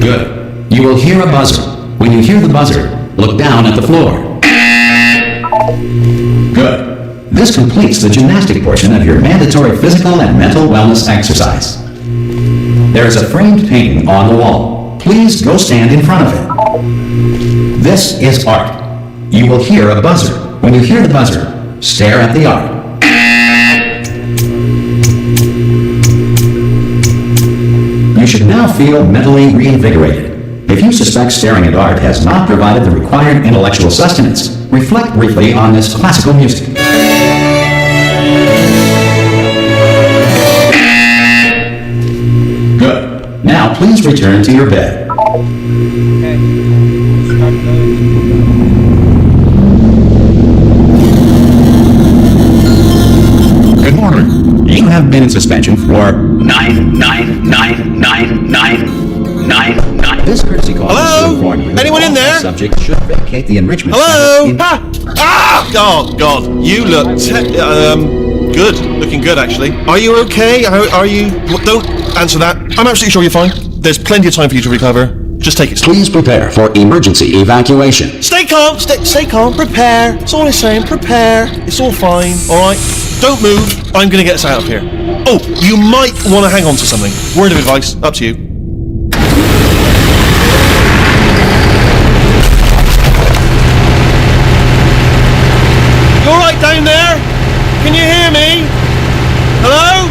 Good. You will hear a buzzer. When you hear the buzzer, look down at the floor. Good. This completes the gymnastic portion of your mandatory physical and mental wellness exercise. There is a framed painting on the wall. Please go stand in front of it. This is art. You will hear a buzzer. When you hear the buzzer, stare at the art. You should now feel mentally reinvigorated. If you suspect staring at art has not provided the required intellectual sustenance, reflect briefly on this classical music. Good. Now please return to your bed. Good morning. You have been in suspension for 9999999. This courtesy call is to inform you. Anyone in there? The subject should vacate the enrichment. Hello? center in- Oh, God. You look good. Looking good, actually. Are you okay? Are you... Don't answer that. I'm absolutely sure you're fine. There's plenty of time for you to recover. Just take it slow. Please prepare for emergency evacuation. Stay calm. Stay calm. Prepare. That's all I'm saying. Prepare. It's all fine. All right? Don't move. I'm going to get us out of here. Oh, you might want to hang on to something. Word of advice. Up to you. You all right down there? Can you hear me? Hello?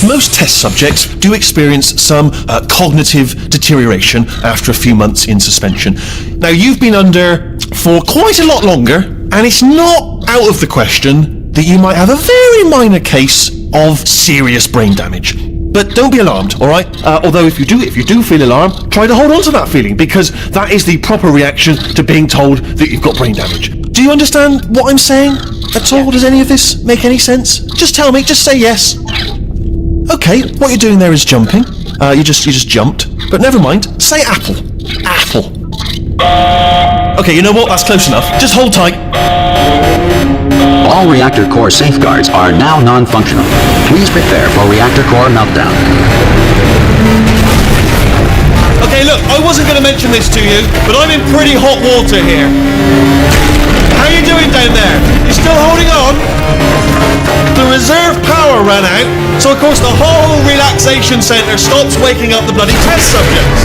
Most test subjects do experience some cognitive deterioration after a few months in suspension. Now, you've been under for quite a lot longer, and it's not out of the question that you might have a very minor case of serious brain damage. But don't be alarmed, all right? Although if you do feel alarmed, try to hold on to that feeling, because that is the proper reaction to being told that you've got brain damage. Do you understand what I'm saying at all? Does any of this make any sense? Just tell me, just say yes. Okay, what you're doing there is jumping. You just jumped. But never mind. Say apple. Apple. Okay, you know what? That's close enough. Just hold tight. All reactor core safeguards are now non-functional. Please prepare for reactor core meltdown. Okay, look, I wasn't going to mention this to you, but I'm in pretty hot water here. How you doing down there? You still holding on? The reserve power ran out, so of course the whole relaxation centre stops waking up the bloody test subjects.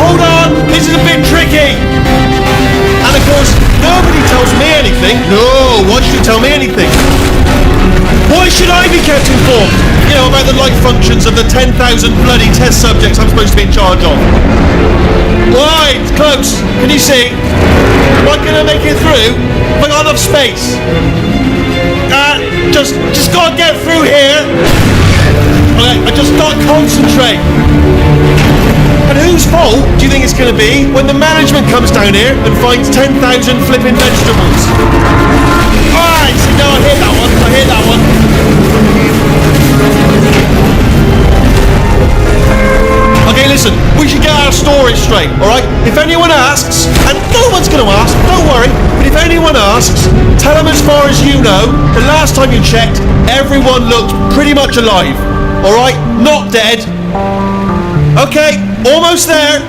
Hold on, this is a bit tricky. And of course, nobody tells me anything. No, why should you tell me anything? Why should I be kept informed? You know, about the life functions of the 10,000 bloody test subjects I'm supposed to be in charge of. Right, close. Can you see? Am I gonna make it through? Have I got enough space? Just gotta get through here. Okay, I just gotta concentrate. And whose fault do you think it's gonna be when the management comes down here and finds 10,000 flipping vegetables? Alright, so no, I hear that one. Okay, listen, we should get our story straight, alright? If anyone asks, and no one's gonna ask, don't worry, but if anyone asks, tell them as far as you know, the last time you checked, everyone looked pretty much alive, alright? Not dead. Okay, almost there.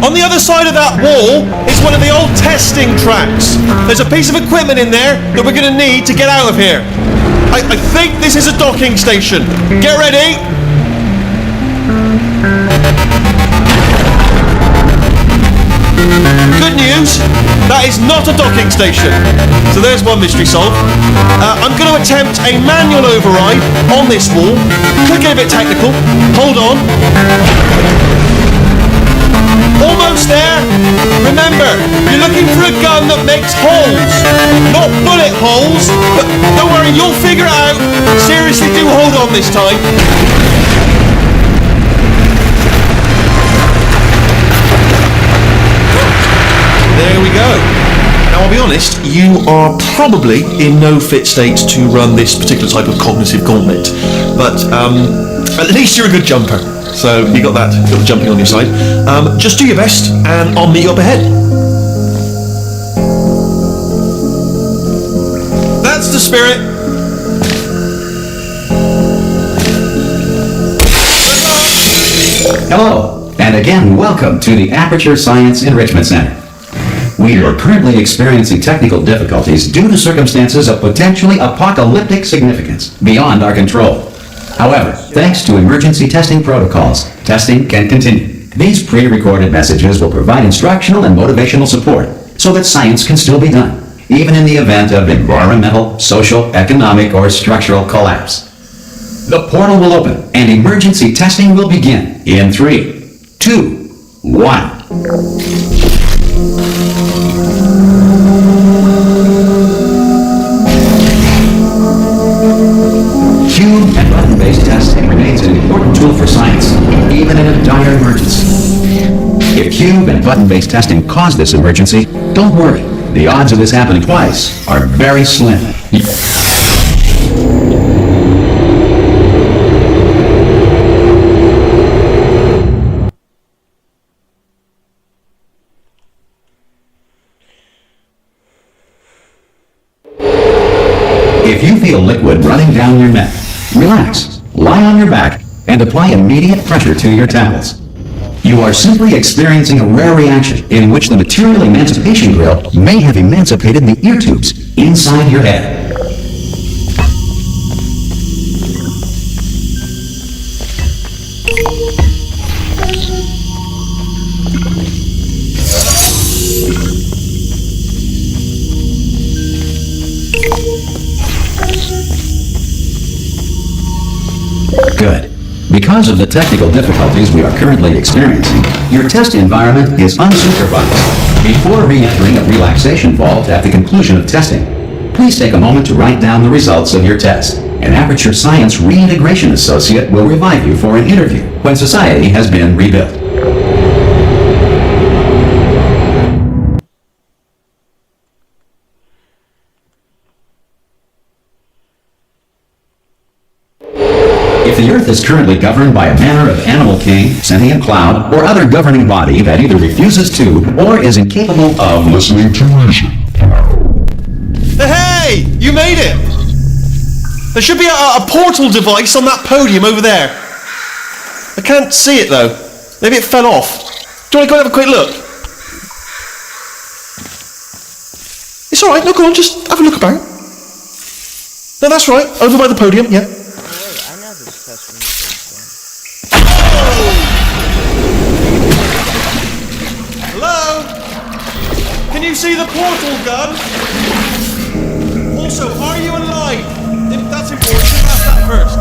On the other side of that wall is one of the old testing tracks. There's a piece of equipment in there that we're gonna need to get out of here. I think this is a docking station. Get ready. Good news, that is not a docking station. So there's one mystery solved. I'm going to attempt a manual override on this wall. Could get a bit technical. Hold on. Almost there. Remember, you're looking for a gun that makes holes. Not bullet holes, but don't worry, you'll figure it out. Seriously, do hold on this time. There we go. Now, I'll be honest, you are probably in no fit state to run this particular type of cognitive gauntlet, but at least you're a good jumper. So you got that, got the jumping on your side. Just do your best, and I'll meet you up ahead. That's the spirit. Hello, and again, welcome to the Aperture Science Enrichment Center. We are currently experiencing technical difficulties due to circumstances of potentially apocalyptic significance beyond our control. However, thanks to emergency testing protocols, testing can continue. These pre-recorded messages will provide instructional and motivational support so that science can still be done, even in the event of environmental, social, economic, or structural collapse. The portal will open and emergency testing will begin in 3, 2, 1. Cube and button-based testing remains an important tool for science, even in a dire emergency. If cube and button-based testing caused this emergency, don't worry. The odds of this happening twice are very slim. If you feel liquid running down your neck, relax, lie on your back, and apply immediate pressure to your temples. You are simply experiencing a rare reaction in which the material emancipation grill may have emancipated the ear tubes inside your head. Good. Because of the technical difficulties we are currently experiencing, your test environment is unsupervised. Before re-entering a relaxation vault at the conclusion of testing, please take a moment to write down the results of your test. An Aperture Science Reintegration Associate will revive you for an interview when society has been rebuilt. If the Earth is currently governed by a manner of animal king, sentient cloud, or other governing body that either refuses to or is incapable of listening to reason. Hey! You made it! There should be a portal device on that podium over there. I can't see it though. Maybe it fell off. Do you want to go and have a quick look? It's alright, no, go on, just have a look about. No, that's right, over by the podium, yeah. Hello? Can you see the portal gun? Also, are you alive? That's important, ask that first.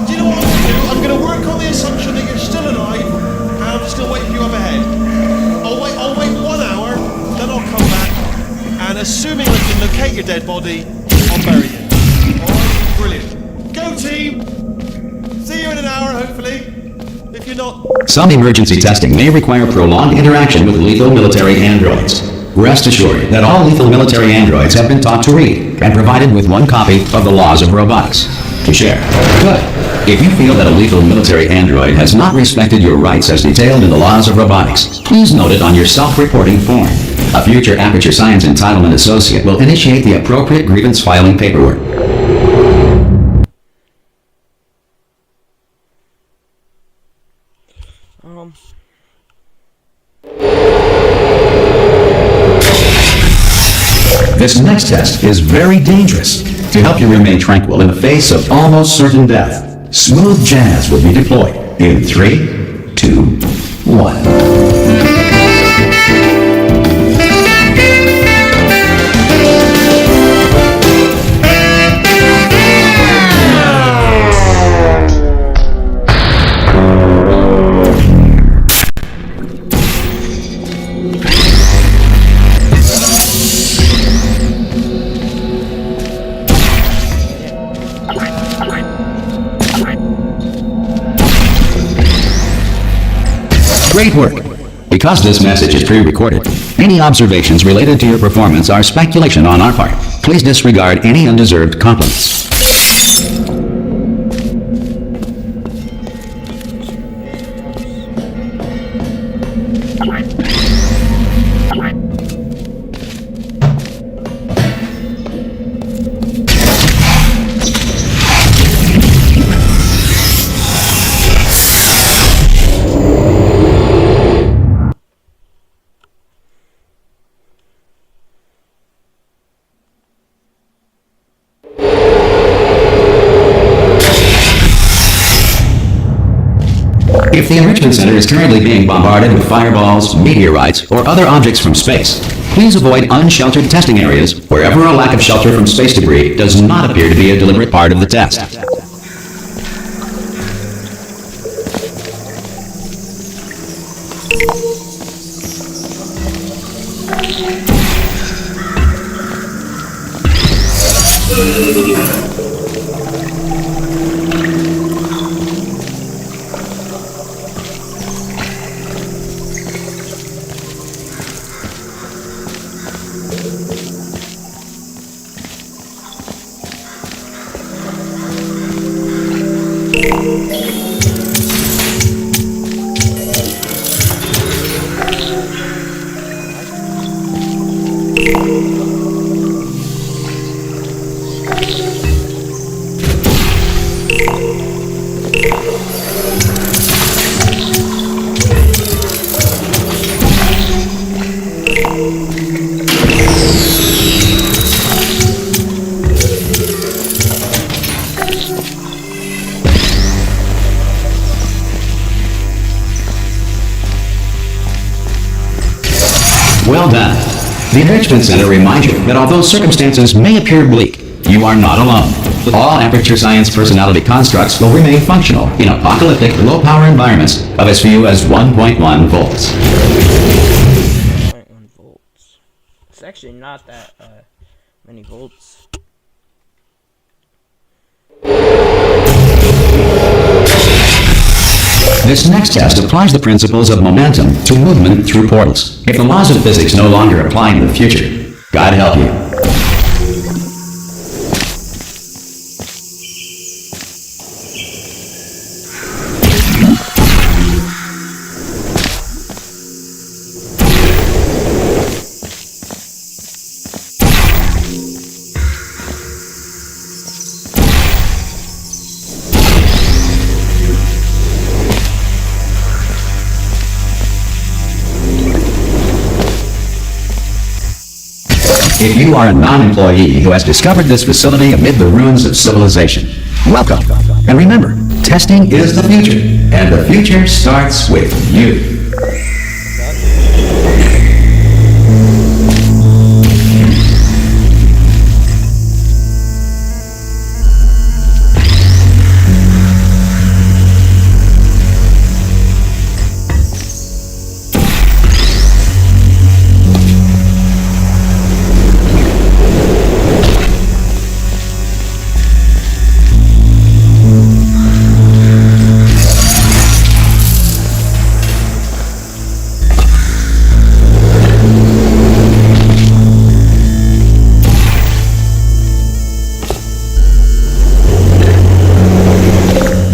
Do you know what I'm going to do? I'm going to work on the assumption that you're still alive, and I'm just going to wait for you up ahead. I'll wait 1 hour, then I'll come back, and assuming I can locate your dead body, I'll bury you. Alright, brilliant. Go team! See you in an hour, hopefully. If you're not... Some emergency testing may require prolonged interaction with lethal military androids. Rest assured that all lethal military androids have been taught to read and provided with 1 copy of the Laws of Robotics to share. Good. If you feel that a lethal military android has not respected your rights as detailed in the Laws of Robotics, please note it on your self-reporting form. A future Aperture Science Entitlement Associate will initiate the appropriate grievance filing paperwork. This next test is very dangerous. To help you remain tranquil in the face of almost certain death, smooth jazz will be deployed in 3, 2, 1. Great work. Because this message is pre-recorded, any observations related to your performance are speculation on our part. Please disregard any undeserved compliments. If the Enrichment Center is currently being bombarded with fireballs, meteorites, or other objects from space, please avoid unsheltered testing areas wherever a lack of shelter from space debris does not appear to be a deliberate part of the test. Well done. The Enrichment Center reminds you that although circumstances may appear bleak, you are not alone. All Aperture Science personality constructs will remain functional in apocalyptic, low-power environments of as few as 1.1 volts. 1.1 volts. It's actually not that many volts. This next test applies the principles of momentum to movement through portals. If the laws of physics no longer apply in the future, God help you. If you are a non-employee who has discovered this facility amid the ruins of civilization, welcome. And remember, testing is the future, and the future starts with you.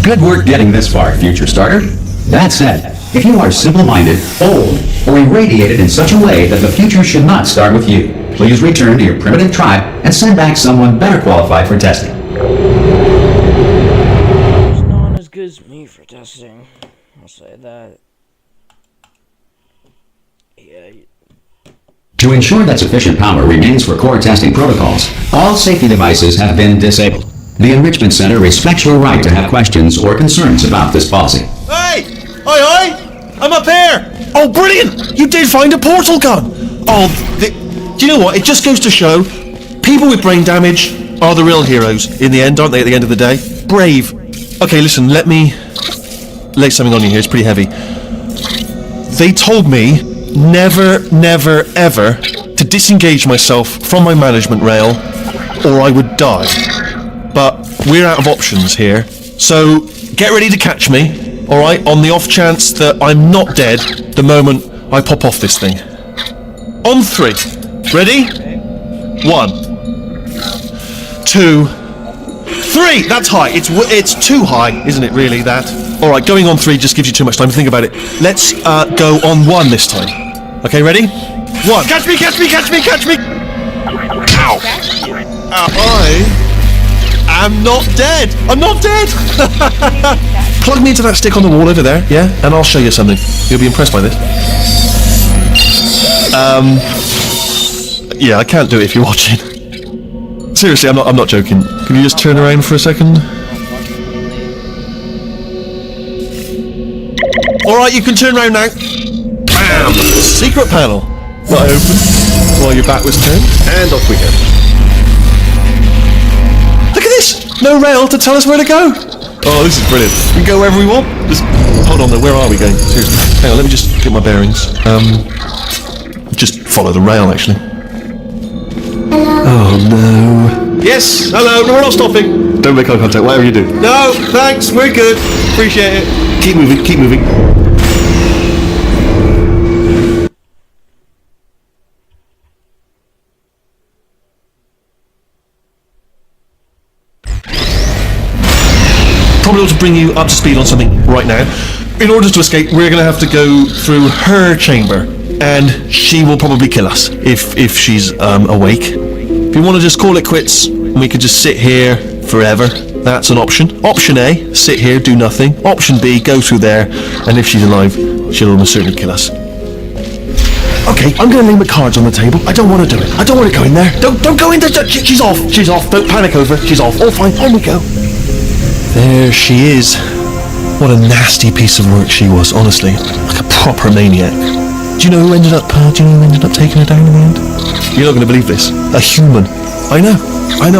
Good work getting this far, future starter. That said, if you are simple-minded, old, or irradiated in such a way that the future should not start with you, please return to your primitive tribe and send back someone better qualified for testing. There's no one as good as me for testing. I'll say that. Yeah. To ensure that sufficient power remains for core testing protocols, all safety devices have been disabled. The Enrichment Center respects your right to have questions or concerns about this policy. Hey! Oi, oi! I'm up here! Oh, brilliant! You did find a portal gun! Oh, do you know what? It just goes to show, people with brain damage are the real heroes in the end, aren't they, at the end of the day? Brave. Okay, listen, let me lay something on you here. It's pretty heavy. They told me never, never, ever to disengage myself from my management rail or I would die. But we're out of options here, so get ready to catch me, alright, on the off chance that I'm not dead the moment I pop off this thing. On 3. Ready? 1, 2, 3! That's high. It's too high, isn't it, really, that? Alright, going on 3 just gives you too much time to think about it. Let's go on 1 this time. Okay, ready? 1. Catch me, catch me, catch me, catch me! Ow! I'm not dead! I'm not dead! Plug me into that stick on the wall over there, yeah? And I'll show you something. You'll be impressed by this. Yeah, I can't do it if you're watching. Seriously, I'm not joking. Can you just turn around for a second? Alright, you can turn around now. Bam! Secret panel. That I opened while your back was turned, and off we go. Look at this! No rail to tell us where to go. Oh, this is brilliant. We can go wherever we want. Just hold on though, where are we going? Seriously. Hang on, let me just get my bearings. Just follow the rail actually. Oh no. Yes, hello, no, we're not stopping. Don't make eye contact, whatever you do. No, thanks, we're good. Appreciate it. Keep moving, keep moving. Probably ought to bring you up to speed on something right now. In order to escape, we're going to have to go through her chamber, and she will probably kill us if she's awake. If you want to just call it quits, we could just sit here forever. That's an option. Option A, sit here, do nothing. Option B, go through there, and if she's alive, she'll almost certainly kill us. Okay, I'm going to lay my cards on the table. I don't want to do it. I don't want to go in there. Don't go in there. She's off. She's off. Don't panic over it. She's off. All fine. On we go. There she is. What a nasty piece of work she was, honestly. Like a proper maniac. Do you know who ended up taking her down in the end? You're not going to believe this. A human. I know.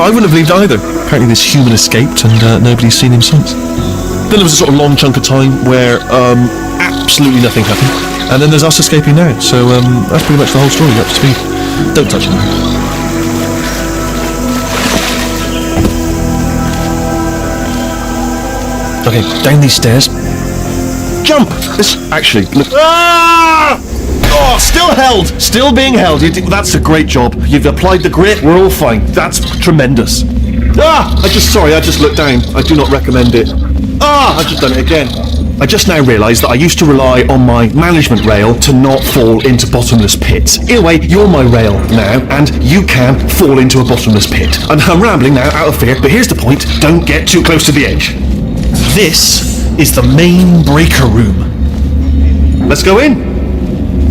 I wouldn't have believed either. Apparently this human escaped and nobody's seen him since. Then there was a sort of long chunk of time where absolutely nothing happened. And then there's us escaping now. So that's pretty much the whole story. Up to speed. Don't touch him. Okay, down these stairs. Jump! This actually look. Ah! Oh, still held, still being held. That's a great job. You've applied the grit. We're all fine. That's tremendous. Ah! I just looked down. I do not recommend it. Ah! I've just done it again. I just now realised that I used to rely on my management rail to not fall into bottomless pits. In a way, you're my rail now, and you can fall into a bottomless pit. And I'm rambling now out of fear, but here's the point. Don't get too close to the edge. This is the main breaker room. Let's go in.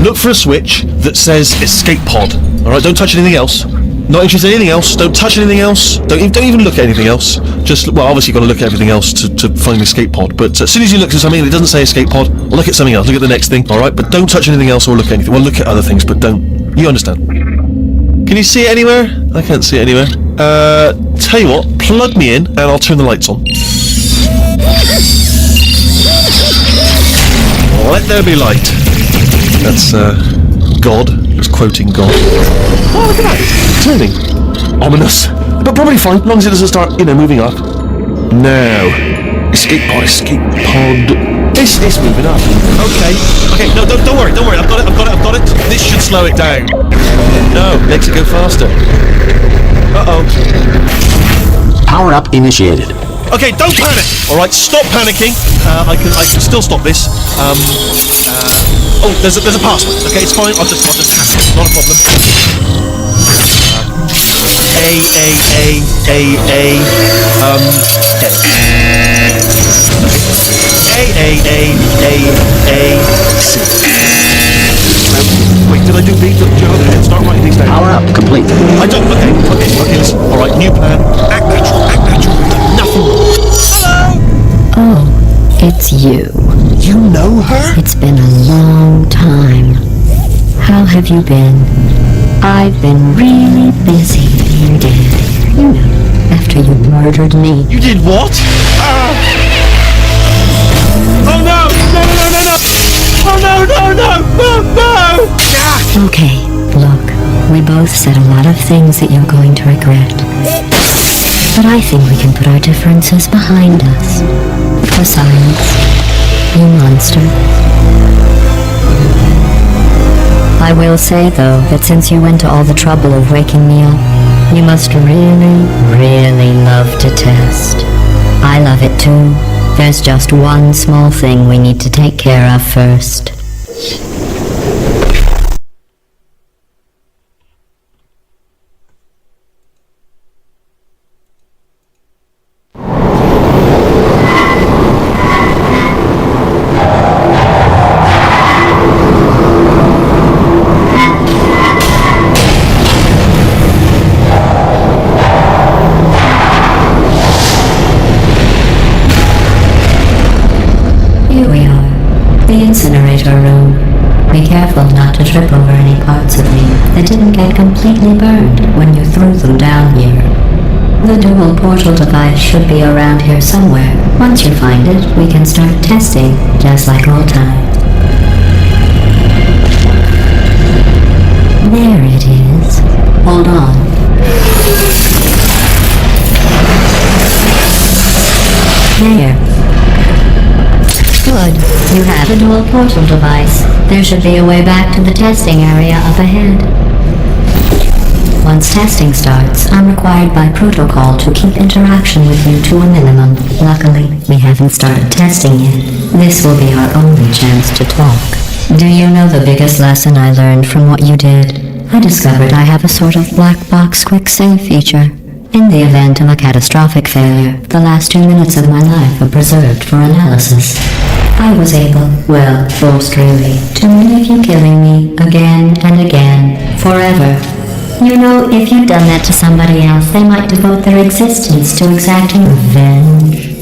Look for a switch that says escape pod. Alright, don't touch anything else. Not interested in anything else. Don't touch anything else. Don't even look at anything else. Just, well, obviously you've got to look at everything else to find the escape pod. But as soon as you look at something that doesn't say escape pod, or look at something else, look at the next thing, alright? But don't touch anything else or look at anything. Well, look at other things, but don't. You understand. Can you see it anywhere? I can't see it anywhere. Tell you what, plug me in and I'll turn the lights on. Let there be light. That's, God. Just quoting God. Oh, look at that. It's turning. Ominous. But probably fine, as long as it doesn't start, moving up. Now. Escape pod. It's moving up. Okay, no, don't worry. I've got it. This should slow it down. No, makes it go faster. Uh-oh. Power up initiated. Okay, don't panic. All right, stop panicking. I can still stop this. Oh, there's a password. Okay, it's fine. I'll just tap it. Not a problem. Wait, did I do B? Start writing these down. Power up complete. I don't. Okay. Listen. All right, new plan. Act natural. Nothing wrong. Hello. Oh, it's you. You know her? It's been a long time. How have you been? I've been really busy, you did. You know, after you murdered me. You did what? Oh no! Oh no! Okay, look, we both said a lot of things that you're going to regret. But I think we can put our differences behind us. Besides, you monster. I will say, though, that since you went to all the trouble of waking me up, you must really, really love to test. I love it too. There's just one small thing we need to take care of first. portal device should be around here somewhere. Once you find it, we can start testing, just like old times. There it is. Hold on. There. Good. You have a dual portal device. There should be a way back to the testing area up ahead. Once testing starts, I'm required by protocol to keep interaction with you to a minimum. Luckily, we haven't started testing yet. This will be our only chance to talk. Do you know the biggest lesson I learned from what you did? I discovered I have a sort of black box quick save feature. In the event of a catastrophic failure, the last 2 minutes of my life are preserved for analysis. I was able, well, forced really, to leave you killing me again and again, forever. You know, if you'd done that to somebody else, they might devote their existence to exacting revenge.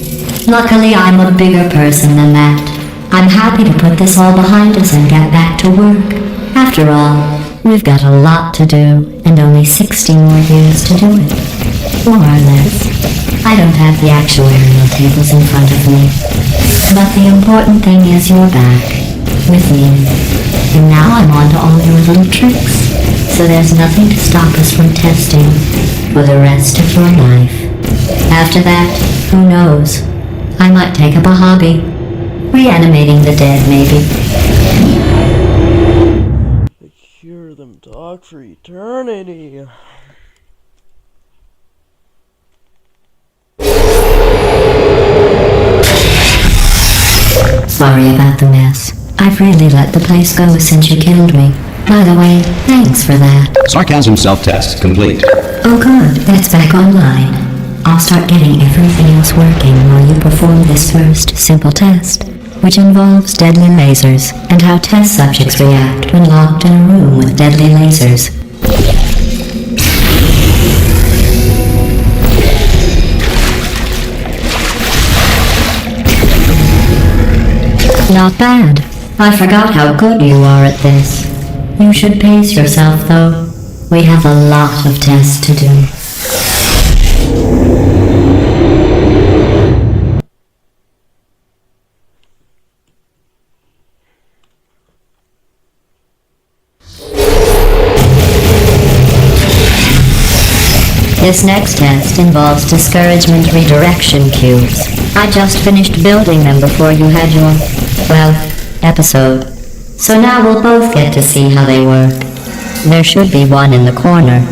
Luckily, I'm a bigger person than that. I'm happy to put this all behind us and get back to work. After all, we've got a lot to do, and only 60 more years to do it. More or less. I don't have the actuarial tables in front of me. But the important thing is you're back. With me. And now I'm on to all your little tricks. So there's nothing to stop us from testing for the rest of your life. After that, who knows? I might take up a hobby. Reanimating the dead, maybe. Hear them talk for eternity. Sorry about the mess. I've really let the place go since you killed me. By the way, thanks for that. Sarcasm self-test complete. Oh good, that's back online. I'll start getting everything else working while you perform this first simple test, which involves deadly lasers and how test subjects react when locked in a room with deadly lasers. Not bad. I forgot how good you are at this. You should pace yourself, though. We have a lot of tests to do. This next test involves discouragement redirection cubes. I just finished building them before you had your, well, episode. So now we'll both get to see how they work. There should be one in the corner.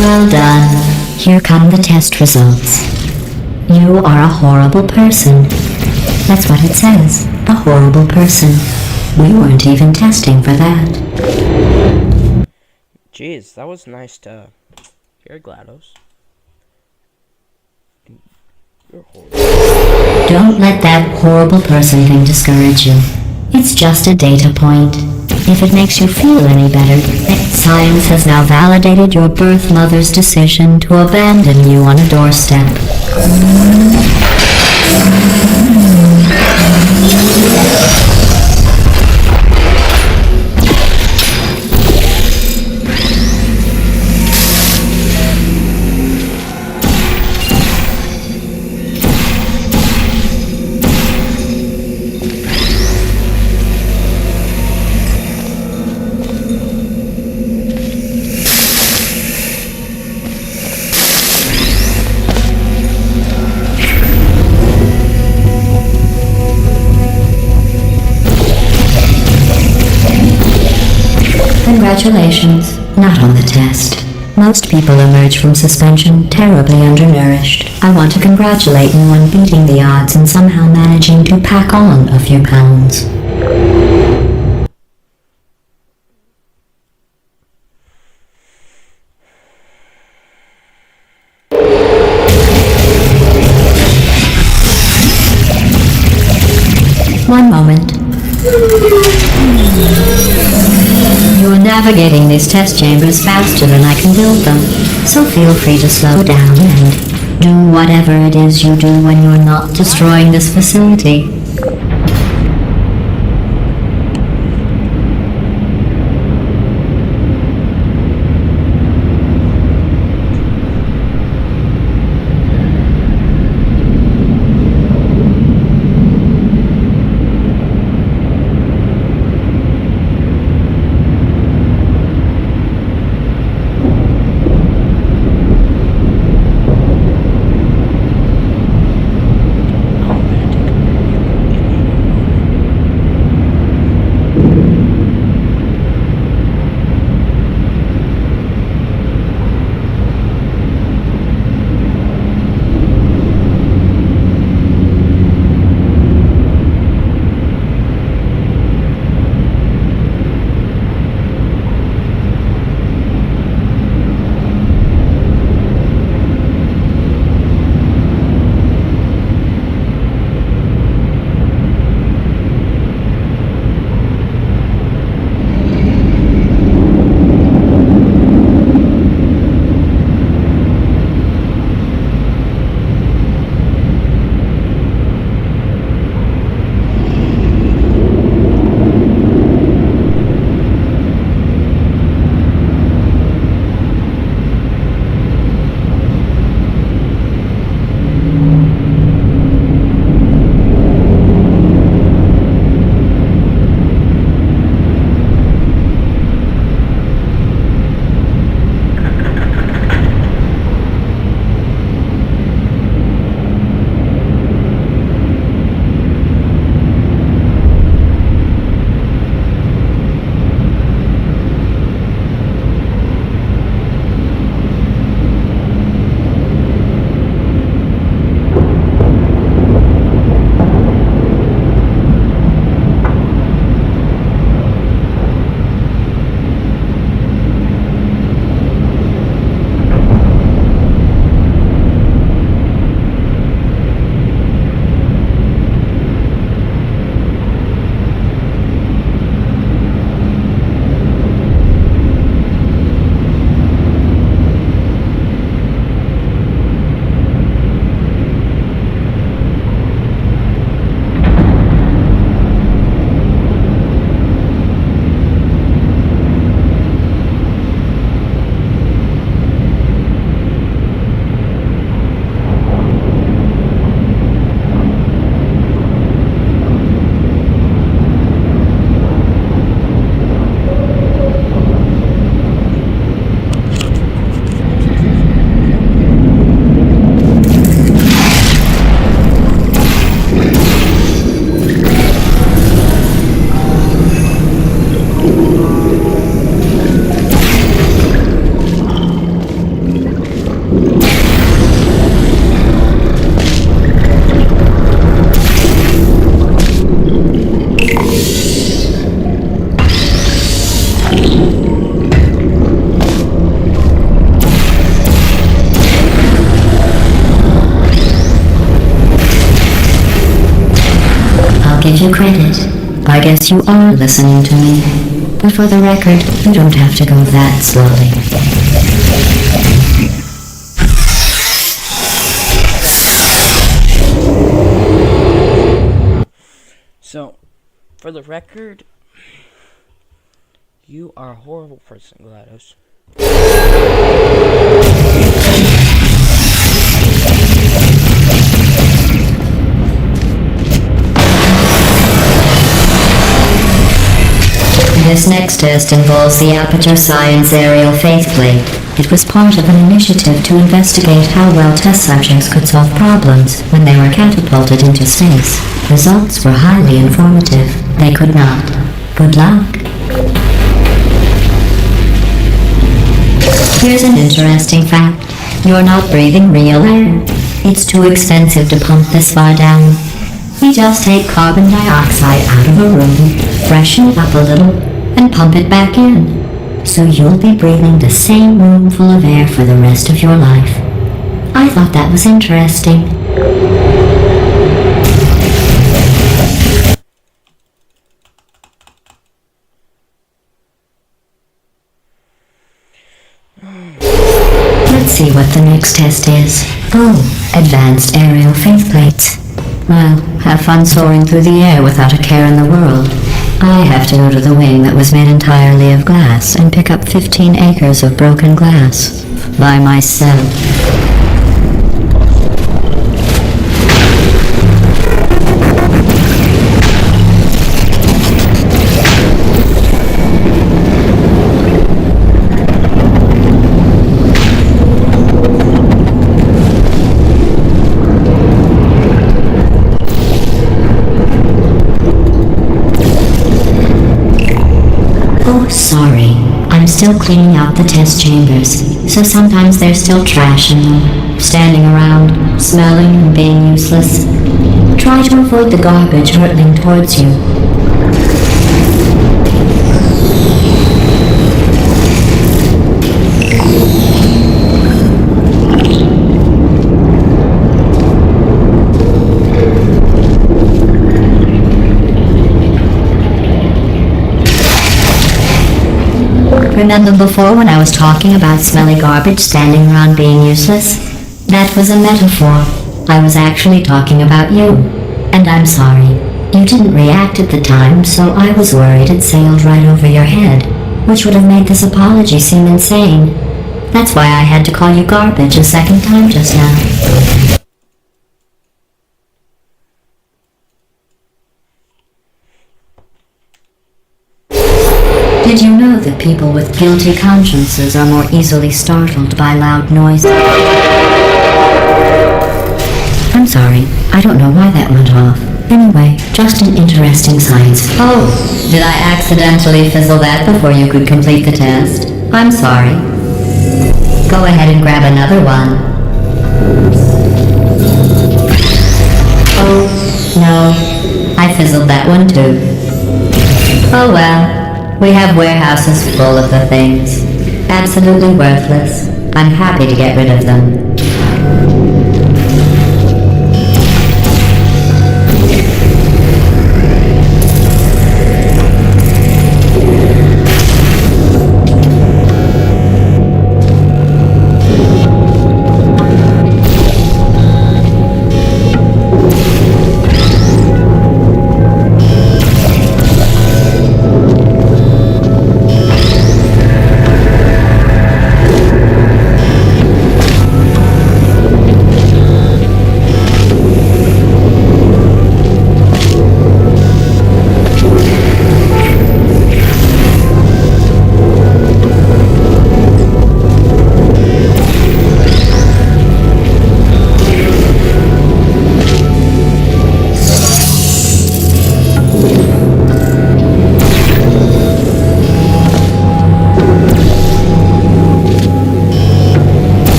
Well done. Here come the test results. You are a horrible person. That's what it says. A horrible person. We weren't even testing for that. Jeez, that was nice to hear, GLaDOS. You're horrible. Don't let that horrible person thing discourage you. It's just a data point. If it makes you feel any better, science has now validated your birth mother's decision to abandon you on a doorstep. Congratulations, not on the test. Most people emerge from suspension terribly undernourished. I want to congratulate you on beating the odds and somehow managing to pack on a few pounds. You're navigating these test chambers faster than I can build them, so feel free to slow down and do whatever it is you do when you're not destroying this facility. give you credit. I guess you are listening to me. But for the record, you don't have to go that slowly. So, for the record, you are a horrible person, GLaDOS. This next test involves the Aperture Science Aerial Faceplate. It was part of an initiative to investigate how well test subjects could solve problems when they were catapulted into space. Results were highly informative. They could not. Good luck. Here's an interesting fact. You're not breathing real air. It's too expensive to pump this far down. We just take carbon dioxide out of a room, freshen it up a little, and pump it back in. So you'll be breathing the same room full of air for the rest of your life. I thought that was interesting. Let's see what the next test is. Oh, advanced aerial faith plates. Well, have fun soaring through the air without a care in the world. I have to go to the wing that was made entirely of glass and pick up 15 acres of broken glass. By myself. Sorry, I'm still cleaning out the test chambers, so sometimes there's still trash in them, standing around, smelling and being useless. Try to avoid the garbage hurtling towards you. Remember before when I was talking about smelly garbage standing around being useless? That was a metaphor. I was actually talking about you. And I'm sorry. You didn't react at the time, so I was worried it sailed right over your head, which would have made this apology seem insane. That's why I had to call you garbage a second time just now. Did you know that people with guilty consciences are more easily startled by loud noises? I'm sorry, I don't know why that went off. Anyway, just an interesting science. Oh, did I accidentally fizzle that before you could complete the test? I'm sorry. Go ahead and grab another one. Oh, no, I fizzled that one too. Oh well. We have warehouses full of the things. Absolutely worthless. I'm happy to get rid of them.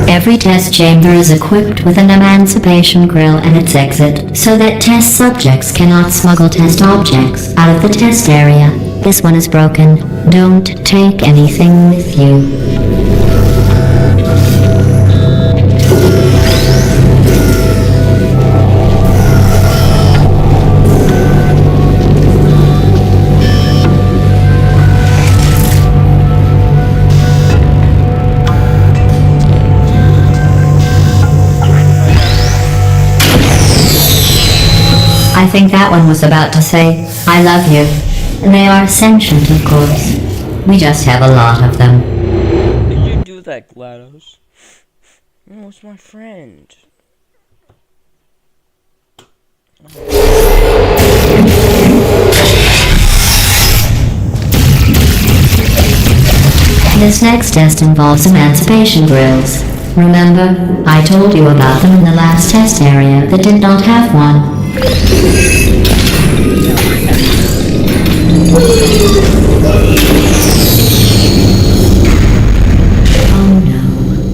Every test chamber is equipped with an emancipation grill and its exit, so that test subjects cannot smuggle test objects out of the test area. This one is broken. Don't take anything with you. I think that one was about to say, I love you. They are sentient, of course. We just have a lot of them. Did you do that, GLaDOS? No, it's my friend. This next test involves emancipation grills. Remember, I told you about them in the last test area that did not have one. Oh no,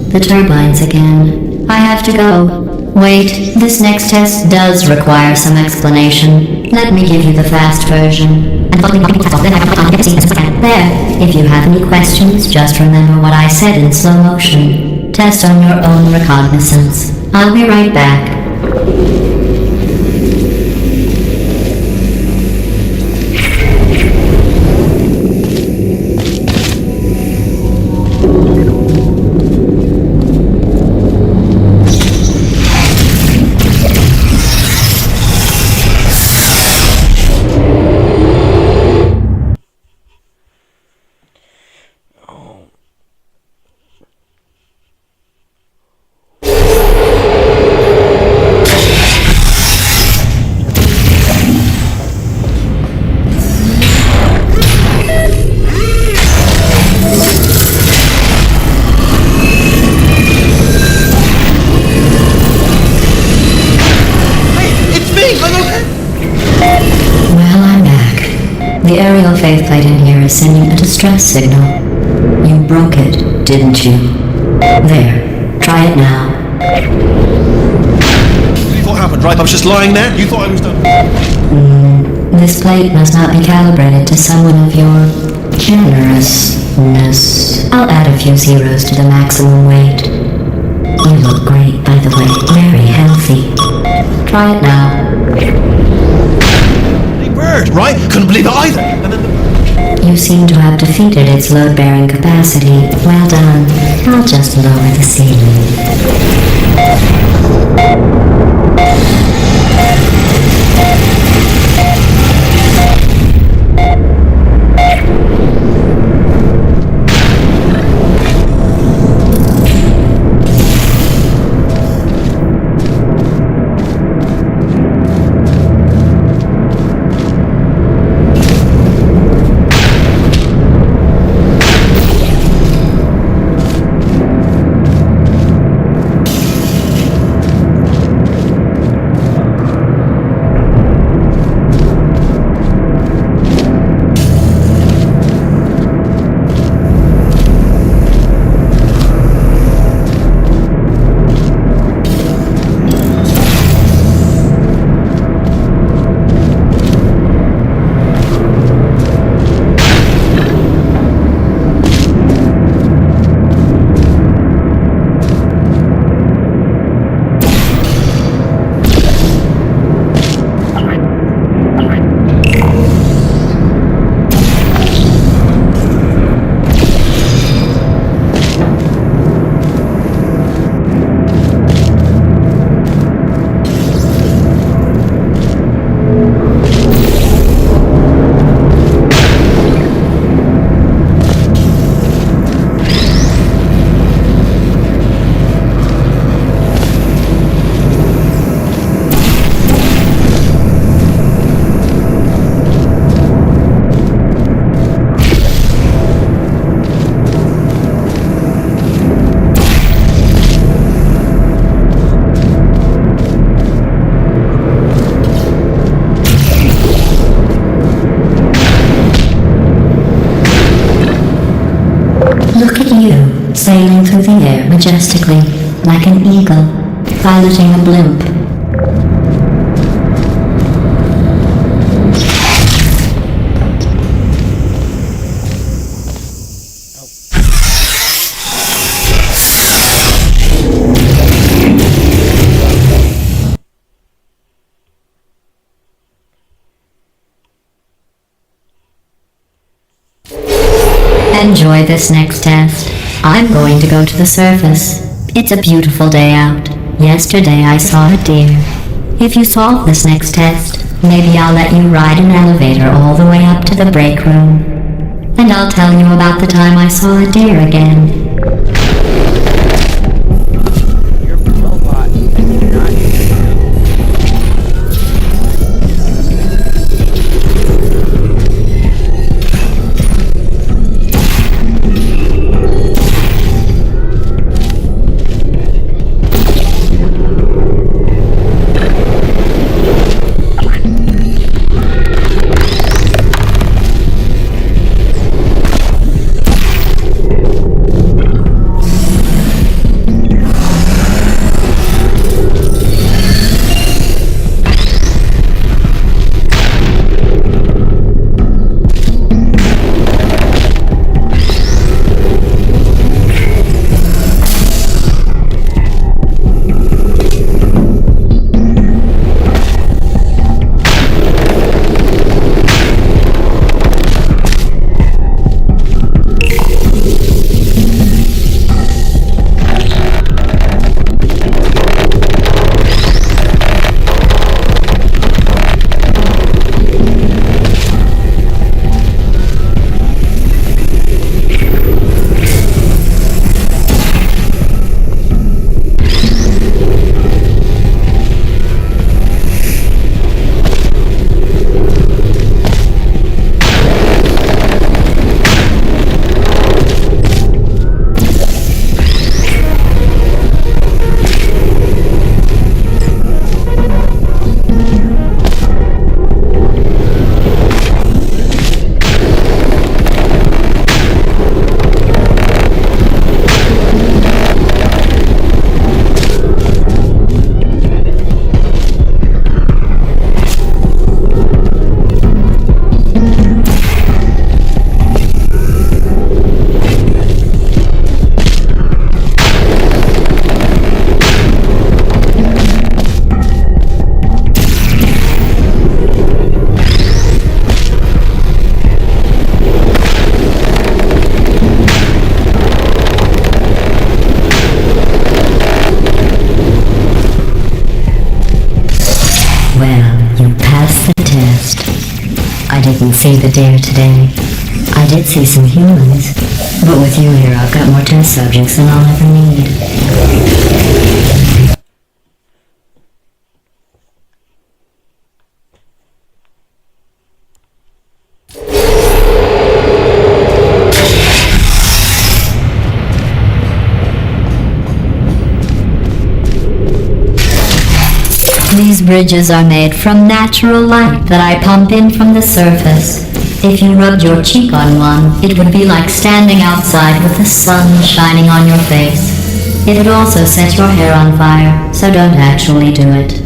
the turbines again. I have to go. Wait, this next test does require some explanation. Let me give you the fast version. There, if you have any questions, just remember what I said in slow motion. Test on your own recognizance. I'll be right back. faith plate in here is sending a distress signal. You broke it, didn't you? There. Try it now. What happened, right? I was just lying there. You thought I was done. This plate must not be calibrated to someone of your generousness. I'll add a few zeros to the maximum weight. You look great, by the way. Very healthy. Try it now. Bird, right? Couldn't believe it either. And then You seem to have defeated its load-bearing capacity. Well done. I'll just lower the ceiling. Sailing through the air majestically, like an eagle, piloting a blimp. Enjoy this next test. I'm going to go to the surface. It's a beautiful day out. Yesterday I saw a deer. If you solve this next test, maybe I'll let you ride an elevator all the way up to the break room. And I'll tell you about the time I saw a deer again. You're a robot. You're not didn't see the deer today. I did see some humans, but with you here I've got more test subjects than I'll ever need. These bridges are made from natural light that I pump in from the surface. If you rubbed your cheek on one, it would be like standing outside with the sun shining on your face. It would also set your hair on fire, so don't actually do it.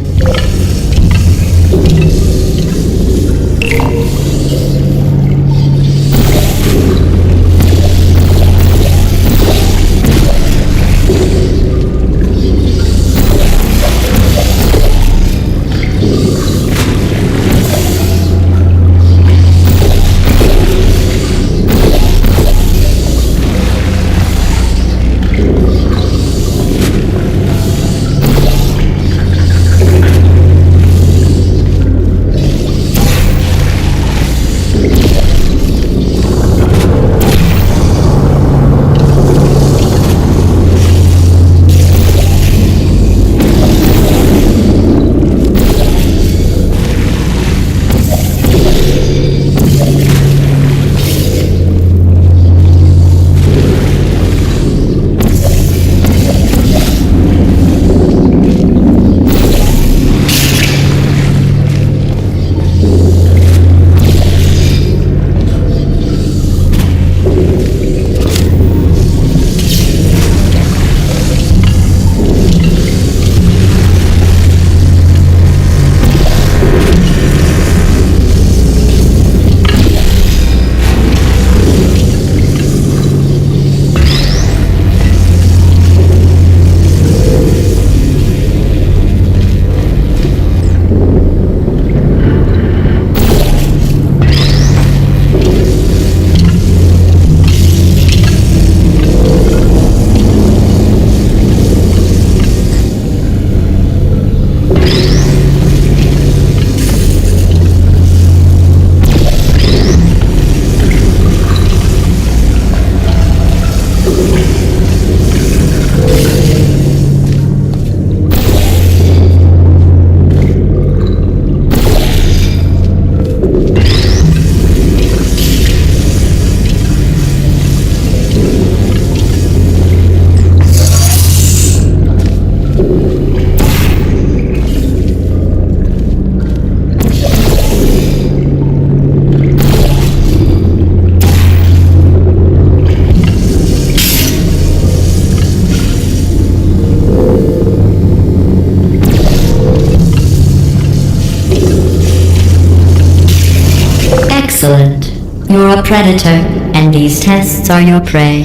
Excellent. You're a predator, and these tests are your prey.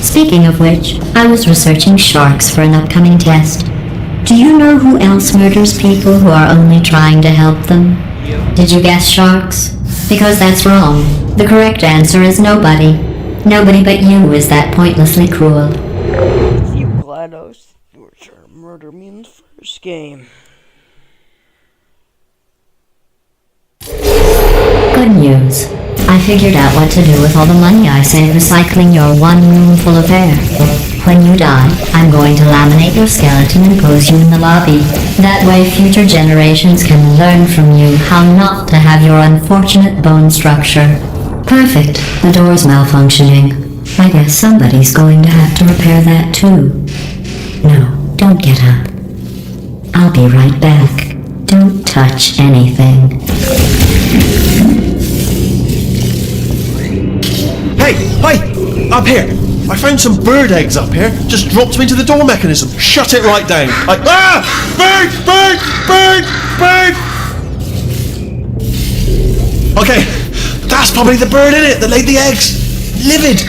Speaking of which, I was researching sharks for an upcoming test. Do you know who else murders people who are only trying to help them? Did you guess sharks? Because that's wrong. The correct answer is nobody. Nobody but you is that pointlessly cruel. You GLaDOS, you were trying to murder me in the first game. Good news. I figured out what to do with all the money I save recycling your one room full of air. When you die, I'm going to laminate your skeleton and pose you in the lobby. That way future generations can learn from you how not to have your unfortunate bone structure. Perfect. The door's malfunctioning. I guess somebody's going to have to repair that too. No, don't get up. I'll be right back. Don't touch anything. Hey, up here. I found some bird eggs up here. Just dropped them into the door mechanism. Shut it right down. Bird! Okay, that's probably the bird in it that laid the eggs. Livid.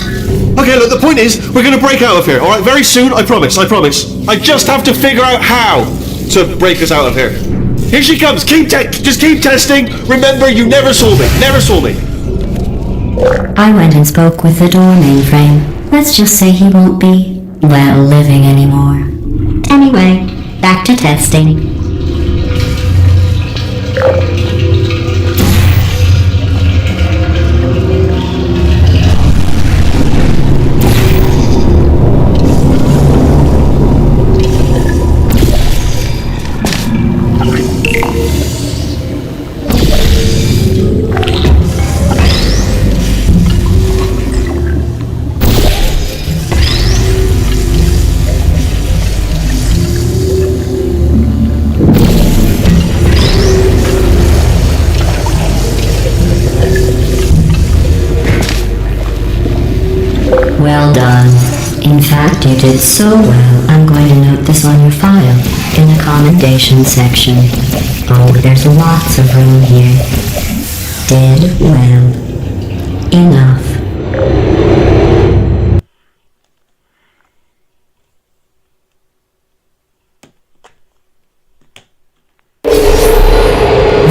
Okay, look, the point is, we're gonna break out of here, alright? Very soon, I promise. I just have to figure out how to break us out of here. Here she comes. Just keep testing. Remember, you never saw me. I went and spoke with the door mainframe. Let's just say he won't be, well, living anymore. Anyway, back to testing. did so well, I'm going to note this on your file, in the commendation section. Oh, there's lots of room here. Did well. Enough.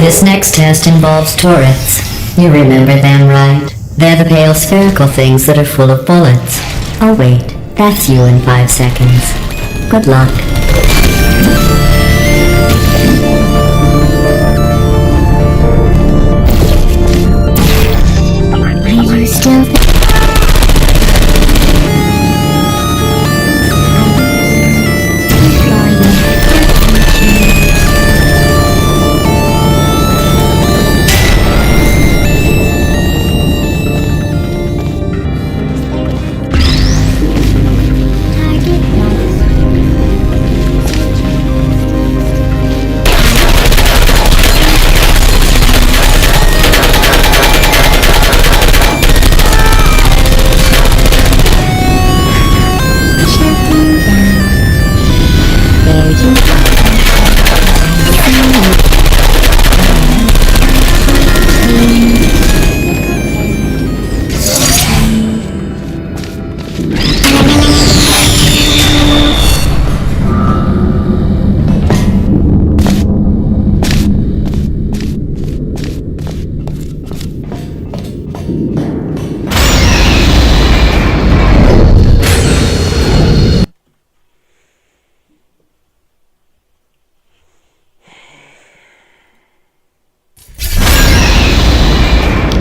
This next test involves turrets. You remember them, right? They're the pale spherical things that are full of bullets. Oh wait, that's you in 5 seconds. Good luck. Are you still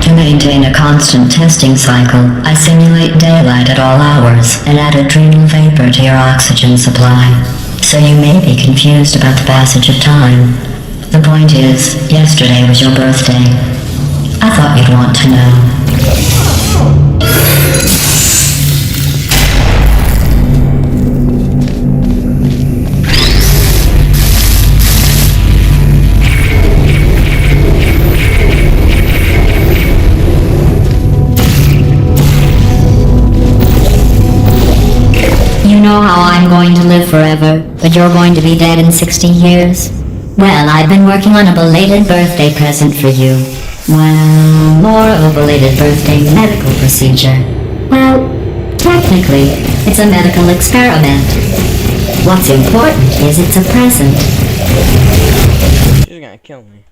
To maintain a constant testing cycle, I simulate daylight at all hours and add adrenal vapor to your oxygen supply. So you may be confused about the passage of time. The point is, yesterday was your birthday. I thought you'd want to know. You know how I'm going to live forever, but you're going to be dead in 60 years? Well, I've been working on a belated birthday present for you. Well, more of a belated birthday medical procedure. Well, technically, it's a medical experiment. What's important is it's a present. She's gonna kill me.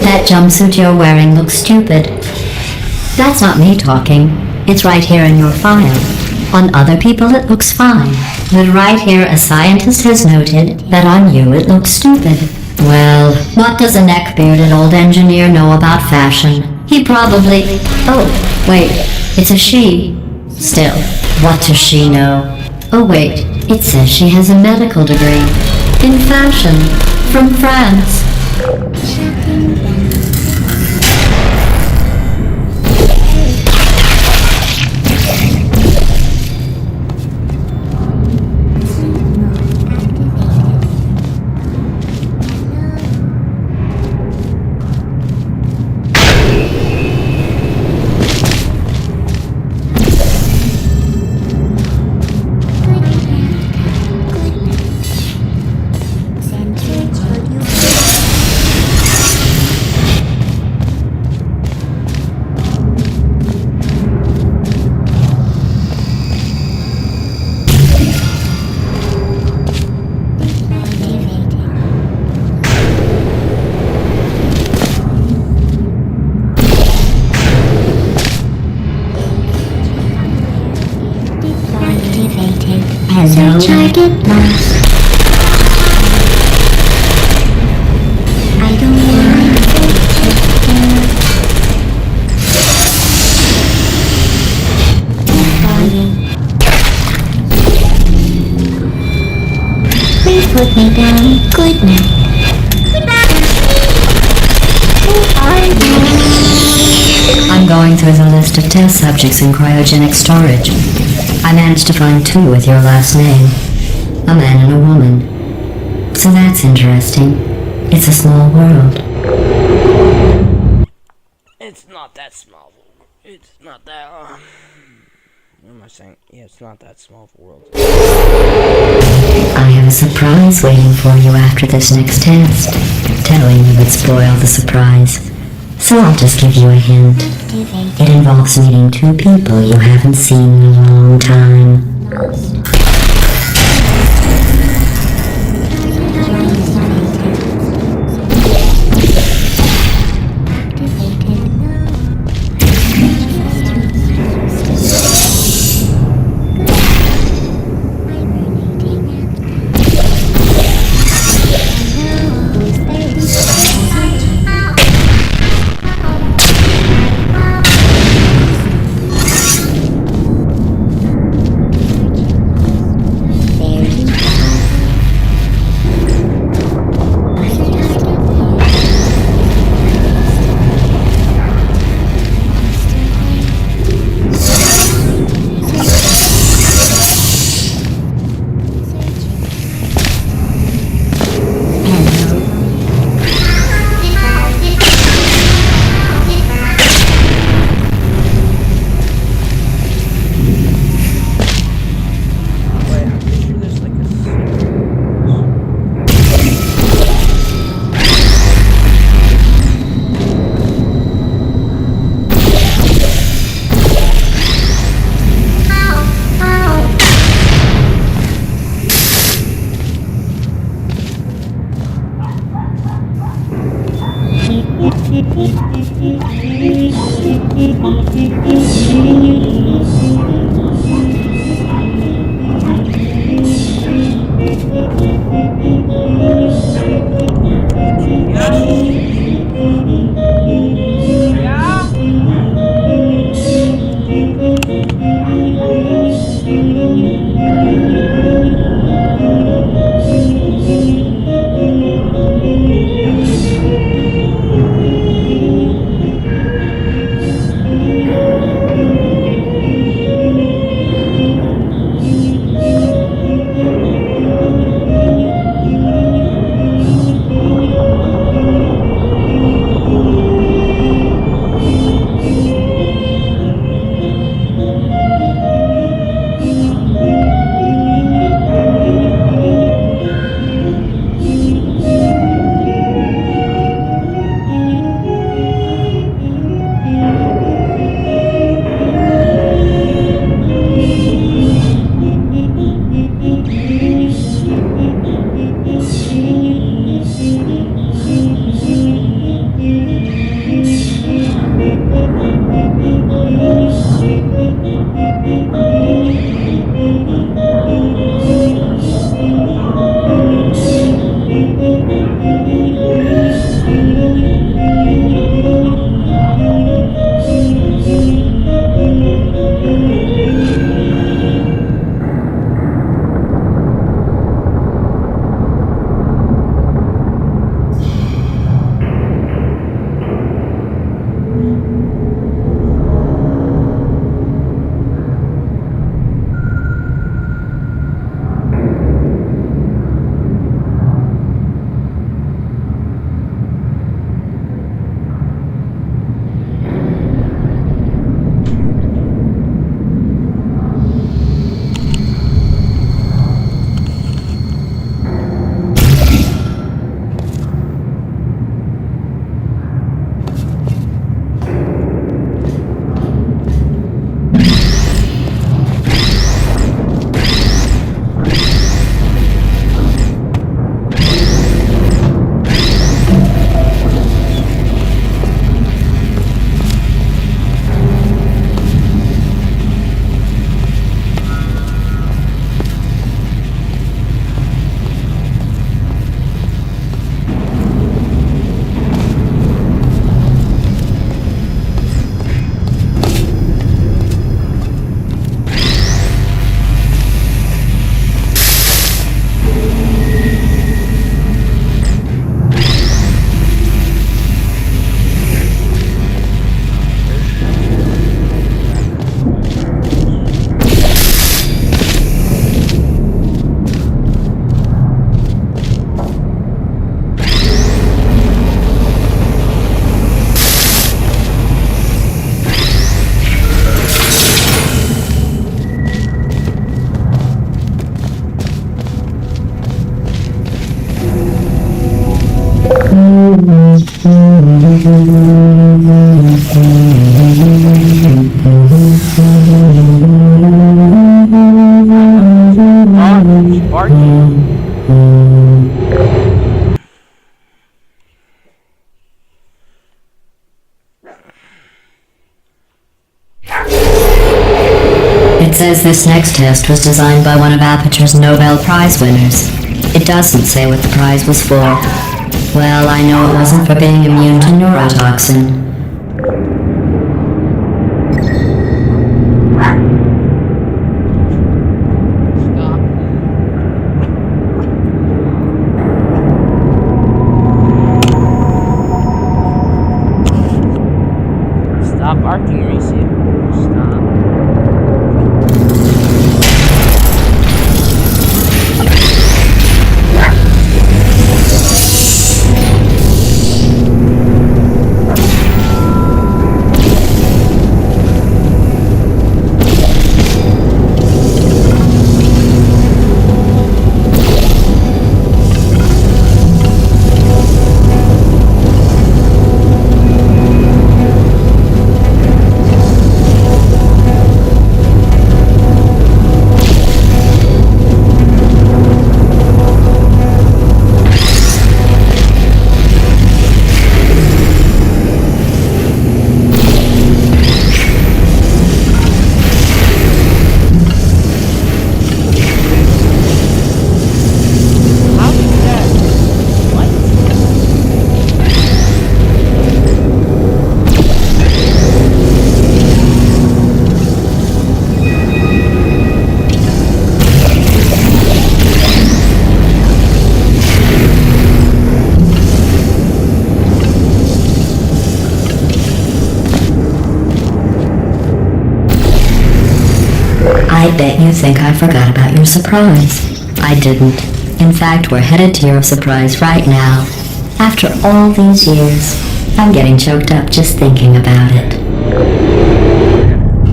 That jumpsuit you're wearing looks stupid. That's not me talking. It's right here in your file. On other people it looks fine. But right here a scientist has noted that on you it looks stupid. Well, what does a neck-bearded old engineer know about fashion? He probably... Oh, wait, it's a she. Still, what does she know? Oh wait, it says she has a medical degree. In fashion. From France. Hello. I get lost. I don't want to please put me down. Good night. I'm going through the list of test subjects in cryogenic storage. I managed to find 2 with your last name. A man and a woman. So that's interesting. It's a small world. It's not that small. It's not that. What am I saying? Yeah, it's not that small of a world. I have a surprise waiting for you after this next test. Telling you would spoil the surprise. So I'll just give you a hint. It involves meeting two people you haven't seen in a long time. Wait, I'm pretty sure there's like a secret. says this next test was designed by one of Aperture's Nobel Prize winners. It doesn't say what the prize was for. Well, I know it wasn't for being immune to neurotoxin. Stop barking, Reese. Stop. I bet you think I forgot about your surprise. I didn't. In fact, we're headed to your surprise right now. After all these years, I'm getting choked up just thinking about it.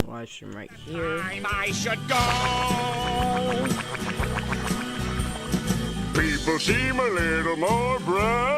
Watch him right here. I should go. People seem a little more bright.